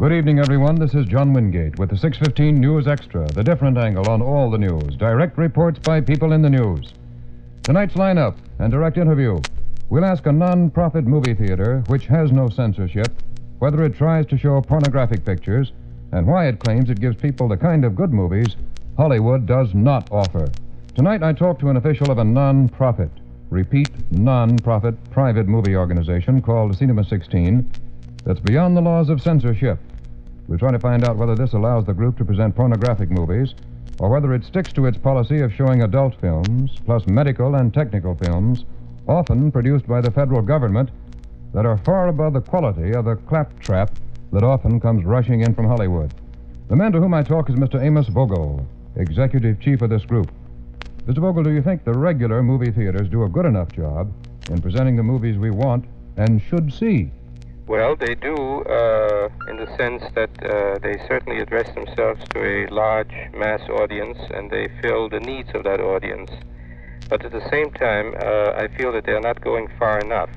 Good evening, everyone. This is John Wingate with the 6:15 News Extra, the different angle on all the news. Direct reports by people in the news. Tonight's lineup and direct interview. We'll ask a non-profit movie theater, which has no censorship, whether it tries to show pornographic pictures and why it claims it gives people the kind of good movies Hollywood does not offer. Tonight, I talk to an official of a non-profit, repeat, non-profit private movie organization called Cinema 16 that's beyond the laws of censorship. We'll try to find out whether this allows the group to present pornographic movies or whether it sticks to its policy of showing adult films, plus medical and technical films, often produced by the federal government, that are far above the quality of the claptrap that often comes rushing in from Hollywood. The man to whom I talk is Mr. Amos Vogel, executive chief of this group. Mr. Vogel, do you think the regular movie theaters do a good enough job in presenting the movies we want and should see? Well, they do in the sense that they certainly address themselves to a large mass audience and they fill the needs of that audience. But at the same time, I feel that they are not going far enough.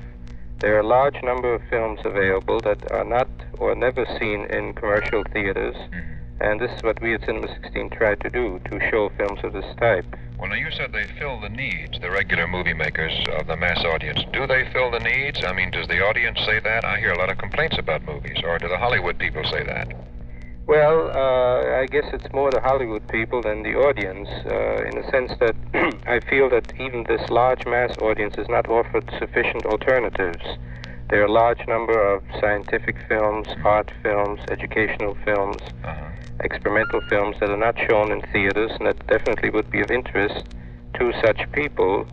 There are a large number of films available that are not or never seen in commercial theaters, and this is what we at Cinema 16 try to do, to show films of this type. Well, now, you said they fill the needs, the regular movie makers of the mass audience. Do they fill the needs? I mean, does the audience say that? I hear a lot of complaints about movies. Or do the Hollywood people say that? Well, I guess it's more the Hollywood people than the audience, in the sense that I feel that even this large mass audience is not offered sufficient alternatives. There are a large number of scientific films, art films, educational films, experimental films that are not shown in theaters, and that definitely would be of interest to such people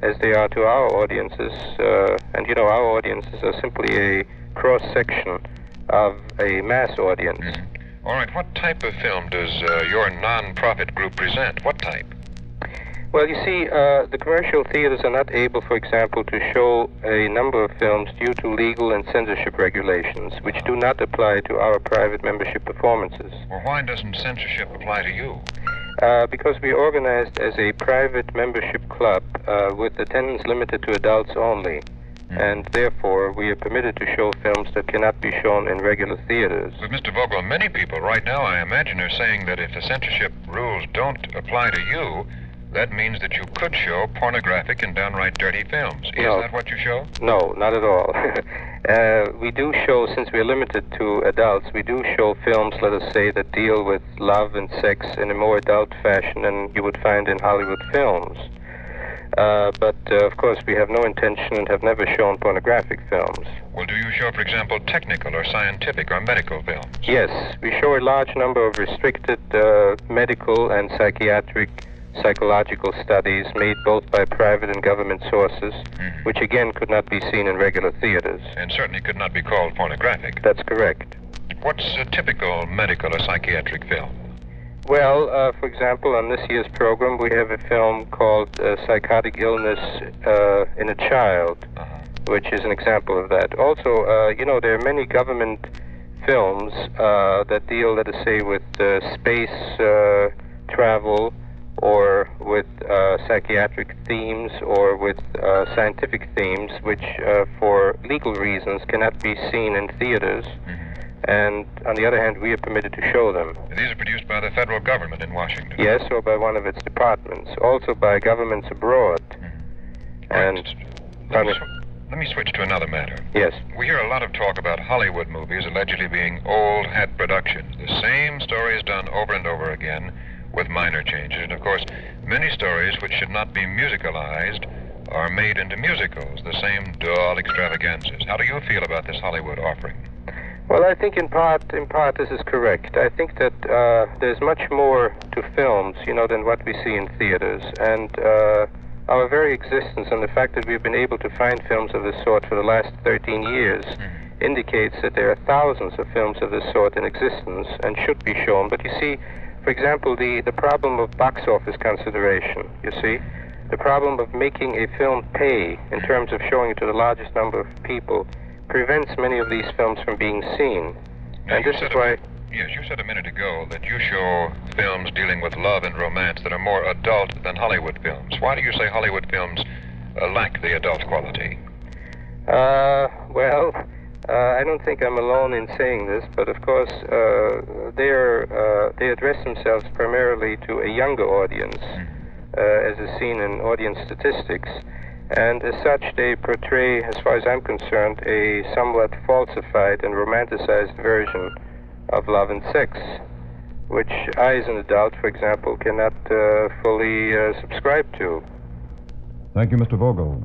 as they are to our audiences. And, you know, our audiences are simply a cross-section of a mass audience. All right, what type of film does your non-profit group present? What type? Well, you see, the commercial theaters are not able, for example, to show a number of films due to legal and censorship regulations, which do not apply to our private membership performances. Well, why doesn't censorship apply to you? Because we are organized as a private membership club with attendance limited to adults only. And therefore, we are permitted to show films that cannot be shown in regular theaters. But, Mr. Vogel, many people right now, I imagine, are saying that if the censorship rules don't apply to you, that means that you could show pornographic and downright dirty films. Is that what you show? No, not at all. We do show, since we are limited to adults, we do show films, let us say, that deal with love and sex in a more adult fashion than you would find in Hollywood films. But, of course, we have no intention and have never shown pornographic films. Well, do you show, for example, technical or scientific or medical films? Yes, we show a large number of restricted medical and psychological studies made both by private and government sources, which again could not be seen in regular theaters. And certainly could not be called pornographic. That's correct. What's a typical medical or psychiatric film? Well, for example, on this year's program, we have a film called Psychotic Illness in a Child, which is an example of that. Also, you know, there are many government films that deal, let us say, with space travel, or with psychiatric themes, or with scientific themes, which for legal reasons cannot be seen in theaters. And on the other hand, we are permitted to show them. These are produced by the federal government in Washington? Yes, or by one of its departments. Also by governments abroad. And let me switch to another matter. Yes. We hear a lot of talk about Hollywood movies allegedly being old hat productions. The same stories done over and over again, with minor changes. And, of course, many stories which should not be musicalized are made into musicals, the same dull extravaganzas. How do you feel about this Hollywood offering? Well, I think in part this is correct. I think that there's much more to films, you know, than what we see in theaters. And our very existence and the fact that we've been able to find films of this sort for the last 13 years indicates that there are thousands of films of this sort in existence and should be shown. But you see, for example, the problem of box office consideration, you see, the problem of making a film pay in terms of showing it to the largest number of people prevents many of these films from being seen. Now, and this is why... Yes, you said a minute ago that you show films dealing with love and romance that are more adult than Hollywood films. Why do you say Hollywood films lack the adult quality? Well, I don't think I'm alone in saying this, but of course they address themselves primarily to a younger audience, as is seen in audience statistics, and as such they portray, as far as I'm concerned, a somewhat falsified and romanticized version of love and sex, which I, as an adult, for example, cannot fully subscribe to. Thank you, Mr. Vogel.